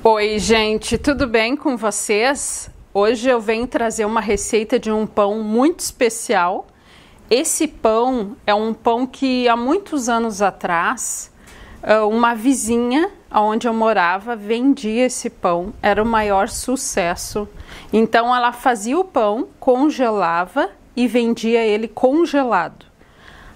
Oi, gente, tudo bem com vocês? Hoje eu venho trazer uma receita de um pão muito especial. Esse pão é um pão que há muitos anos atrás, uma vizinha onde eu morava vendia esse pão, era o maior sucesso. Então ela fazia o pão, congelava e vendia ele congelado.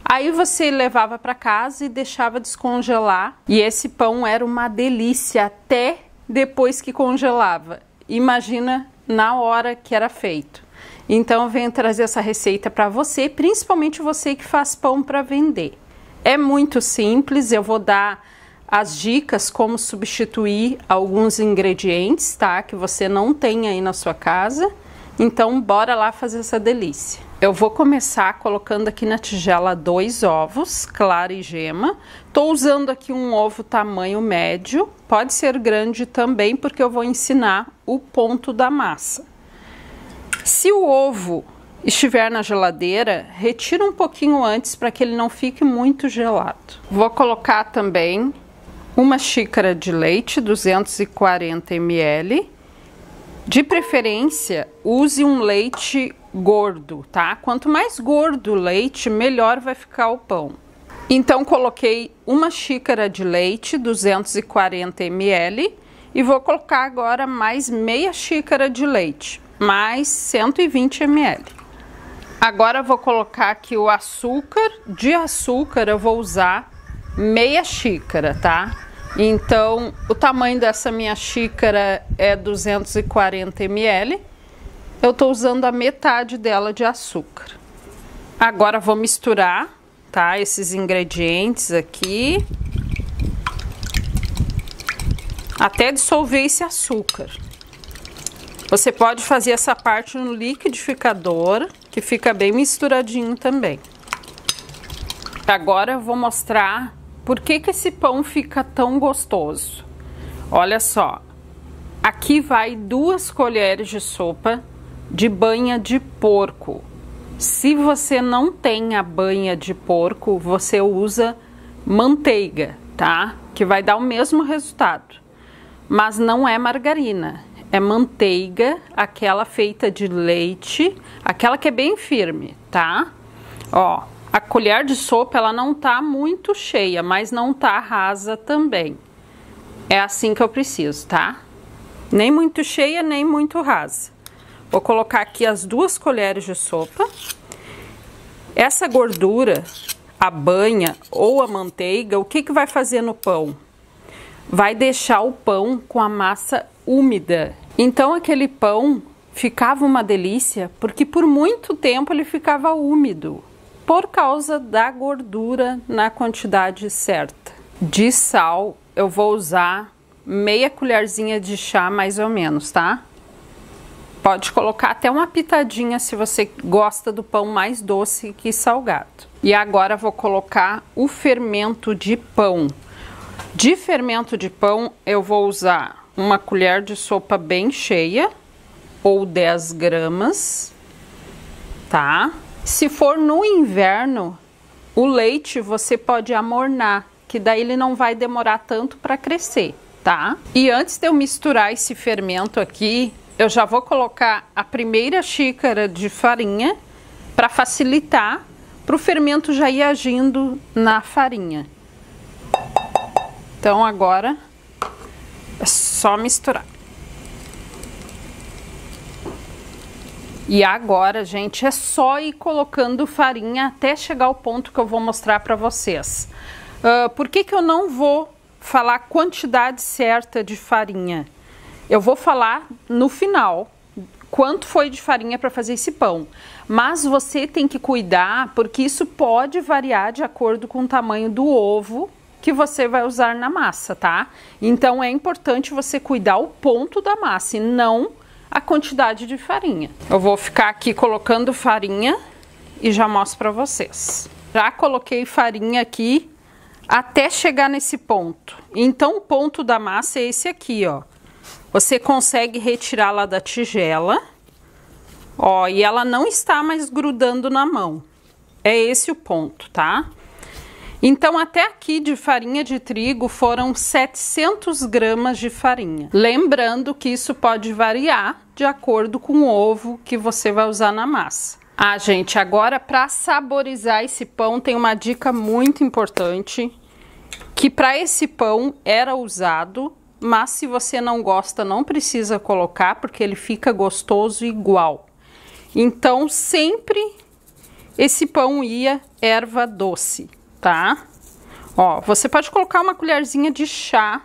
Aí você levava para casa e deixava descongelar, e esse pão era uma delícia até depois que congelava. Imagina na hora que era feito. Então eu venho trazer essa receita para você, principalmente você que faz pão para vender. É muito simples, eu vou dar as dicas como substituir alguns ingredientes, tá? Que você não tem aí na sua casa. Então bora lá fazer essa delícia. Eu vou começar colocando aqui na tigela 2 ovos, clara e gema. Tô usando aqui um ovo tamanho médio, pode ser grande também, porque eu vou ensinar o ponto da massa. Se o ovo estiver na geladeira, retira um pouquinho antes para que ele não fique muito gelado. Vou colocar também uma xícara de leite, 240 ml. De preferência, use um leite gordo, tá? Quanto mais gordo o leite, melhor vai ficar o pão. Então, coloquei uma xícara de leite, 240 ml, e vou colocar agora mais meia xícara de leite, mais 120 ml. Agora vou colocar aqui o açúcar. De açúcar eu vou usar meia xícara, tá? Então, o tamanho dessa minha xícara é 240 ml. Eu tô usando a metade dela de açúcar. Agora vou misturar, tá? Esses ingredientes aqui. Até dissolver esse açúcar. Você pode fazer essa parte no liquidificador, que fica bem misturadinho também. Agora eu vou mostrar por que esse pão fica tão gostoso. Olha só, aqui vai 2 colheres de sopa de banha de porco. Se você não tem a banha de porco, você usa manteiga, tá? Que vai dar o mesmo resultado. Mas não é margarina, é manteiga, aquela feita de leite, aquela que é bem firme, tá? Ó, a colher de sopa, ela não tá muito cheia, mas não tá rasa também. É assim que eu preciso, tá? Nem muito cheia, nem muito rasa. Vou colocar aqui as 2 colheres de sopa. Essa gordura, a banha ou a manteiga, o que que vai fazer no pão? Vai deixar o pão com a massa úmida. Então aquele pão ficava uma delícia, porque por muito tempo ele ficava úmido, por causa da gordura na quantidade certa. De sal, eu vou usar meia colherzinha de chá mais ou menos, tá? Pode colocar até uma pitadinha se você gosta do pão mais doce que salgado. E agora vou colocar o fermento de pão. De fermento de pão, eu vou usar uma colher de sopa bem cheia, ou 10 gramas, tá? Se for no inverno, o leite você pode amornar, que daí ele não vai demorar tanto para crescer, tá? E antes de eu misturar esse fermento aqui, eu já vou colocar a primeira xícara de farinha para facilitar, para o fermento já ir agindo na farinha. Então agora é só misturar. E agora, gente, é só ir colocando farinha até chegar ao ponto que eu vou mostrar para vocês. Por que eu não vou falar a quantidade certa de farinha? Eu vou falar no final quanto foi de farinha para fazer esse pão. Mas você tem que cuidar, porque isso pode variar de acordo com o tamanho do ovo que você vai usar na massa, tá? Então é importante você cuidar o ponto da massa e não a quantidade de farinha. Eu vou ficar aqui colocando farinha e já mostro para vocês. Já coloquei farinha aqui até chegar nesse ponto. Então o ponto da massa é esse aqui, ó. Você consegue retirá-la da tigela, ó, e ela não está mais grudando na mão. É esse o ponto, tá? Então, até aqui de farinha de trigo foram 700 gramas de farinha. Lembrando que isso pode variar de acordo com o ovo que você vai usar na massa. Ah, gente, agora para saborizar esse pão tem uma dica muito importante, que para esse pão era usado, mas se você não gosta, não precisa colocar, porque ele fica gostoso igual. Então, sempre esse pão ia erva doce, tá? Ó, você pode colocar uma colherzinha de chá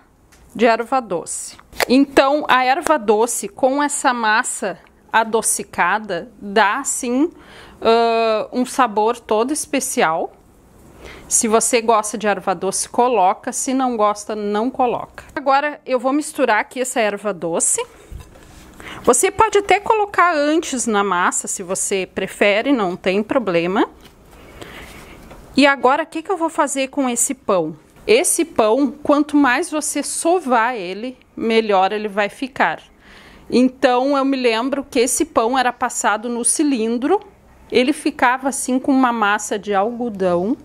de erva doce. Então, a erva doce com essa massa adocicada dá, assim, um sabor todo especial. Se você gosta de erva doce, coloca. Se não gosta, não coloca. Agora, eu vou misturar aqui essa erva doce. Você pode até colocar antes na massa, se você prefere, não tem problema. E agora, o que eu vou fazer com esse pão? Esse pão, quanto mais você sovar ele, melhor ele vai ficar. Então, eu me lembro que esse pão era passado no cilindro. Ele ficava assim com uma massa de algodão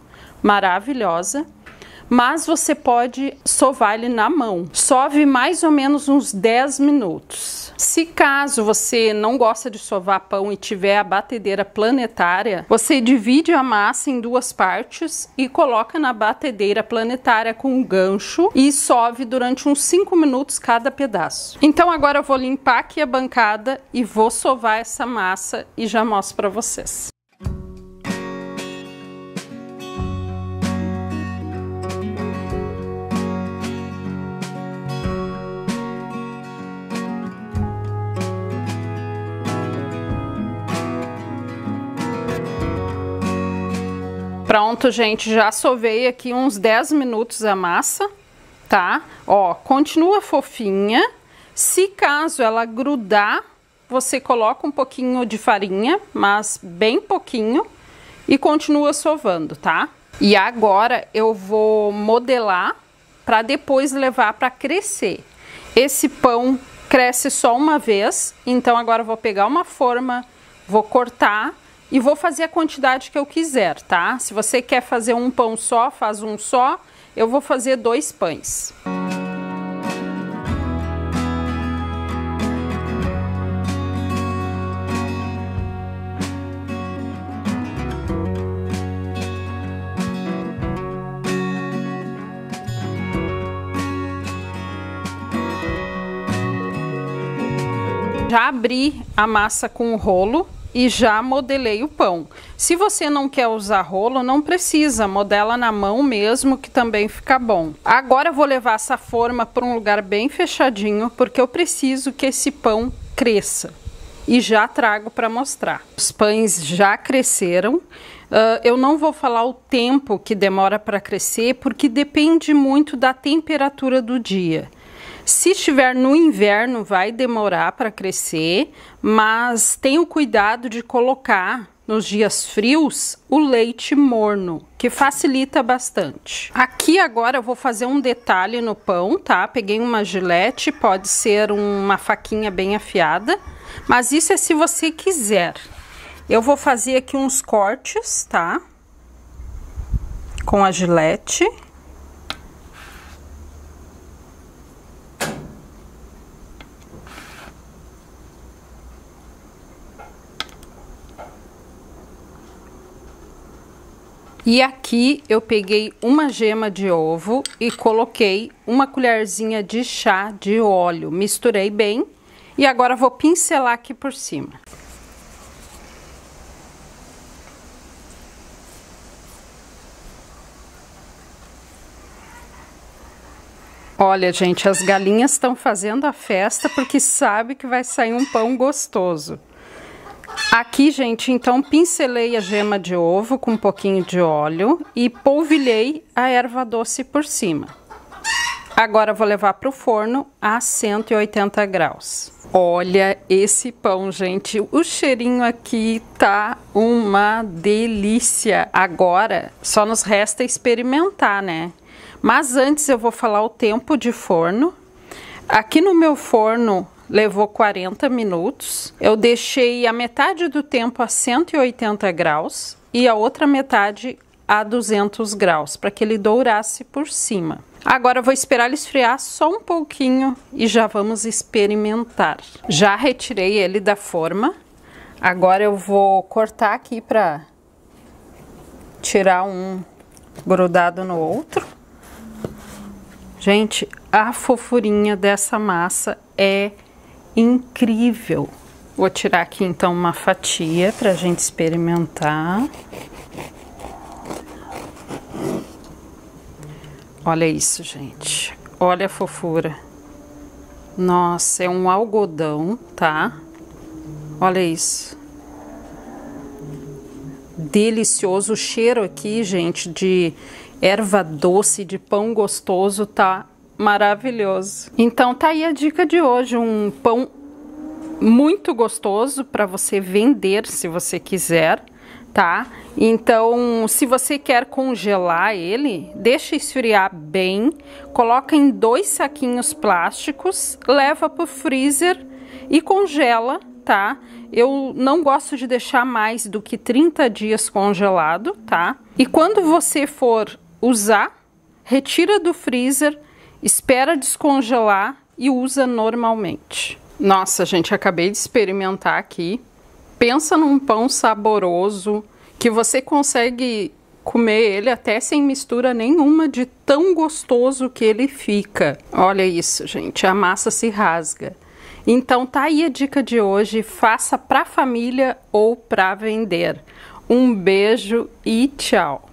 maravilhosa. Mas você pode sovar ele na mão. Sove mais ou menos uns 10 minutos. Se caso você não gosta de sovar pão e tiver a batedeira planetária, você divide a massa em duas partes e coloca na batedeira planetária com um gancho e sove durante uns 5 minutos cada pedaço. Então agora eu vou limpar aqui a bancada e vou sovar essa massa e já mostro para vocês. Pronto, gente, já sovei aqui uns 10 minutos a massa, tá? Ó, continua fofinha. Se caso ela grudar, você coloca um pouquinho de farinha, mas bem pouquinho, e continua sovando, tá? E agora eu vou modelar para depois levar para crescer. Esse pão cresce só uma vez, então agora eu vou pegar uma forma, vou cortar e vou fazer a quantidade que eu quiser, tá? Se você quer fazer um pão só, faz um só. Eu vou fazer 2 pães. Já abri a massa com o rolo e já modelei o pão. Se você não quer usar rolo, não precisa, modela na mão mesmo, que também fica bom. Agora eu vou levar essa forma para um lugar bem fechadinho, porque eu preciso que esse pão cresça. E já trago para mostrar. Os pães já cresceram. Eu não vou falar o tempo que demora para crescer, porque depende muito da temperatura do dia. Se estiver no inverno, vai demorar para crescer, mas tenha o cuidado de colocar nos dias frios o leite morno, que facilita bastante. Aqui agora eu vou fazer um detalhe no pão, tá? Peguei uma gilete, pode ser uma faquinha bem afiada, mas isso é se você quiser. Eu vou fazer aqui uns cortes, tá? Com a gilete. E aqui eu peguei uma gema de ovo e coloquei uma colherzinha de chá de óleo. Misturei bem e agora vou pincelar aqui por cima. Olha, gente, as galinhas estão fazendo a festa porque sabe que vai sair um pão gostoso. Aqui, gente, então pincelei a gema de ovo com um pouquinho de óleo e polvilhei a erva doce por cima. Agora vou levar para o forno a 180 graus. Olha esse pão, gente, o cheirinho aqui tá uma delícia. Agora só nos resta experimentar, né? Mas antes eu vou falar o tempo de forno. Aqui no meu forno levou 40 minutos. Eu deixei a metade do tempo a 180 graus e a outra metade a 200 graus, para que ele dourasse por cima. Agora eu vou esperar ele esfriar só um pouquinho e já vamos experimentar. Já retirei ele da forma. Agora eu vou cortar aqui para tirar um grudado no outro. Gente, a fofurinha dessa massa é incrível. Vou tirar aqui então uma fatia para a gente experimentar. Olha isso, gente. Olha a fofura. Nossa, é um algodão, tá? Olha isso. Delicioso. O cheiro aqui, gente, de erva doce, de pão gostoso, tá maravilhoso. Então tá aí a dica de hoje, um pão muito gostoso para você vender, se você quiser, tá? Então, se você quer congelar ele, deixa esfriar bem, coloca em 2 saquinhos plásticos, leva pro freezer e congela, tá? Eu não gosto de deixar mais do que 30 dias congelado, tá? E quando você for usar, retira do freezer, espera descongelar e usa normalmente. Nossa, gente, acabei de experimentar aqui. Pensa num pão saboroso, que você consegue comer ele até sem mistura nenhuma, de tão gostoso que ele fica. Olha isso, gente, a massa se rasga. Então tá aí a dica de hoje, faça pra família ou pra vender. Um beijo e tchau!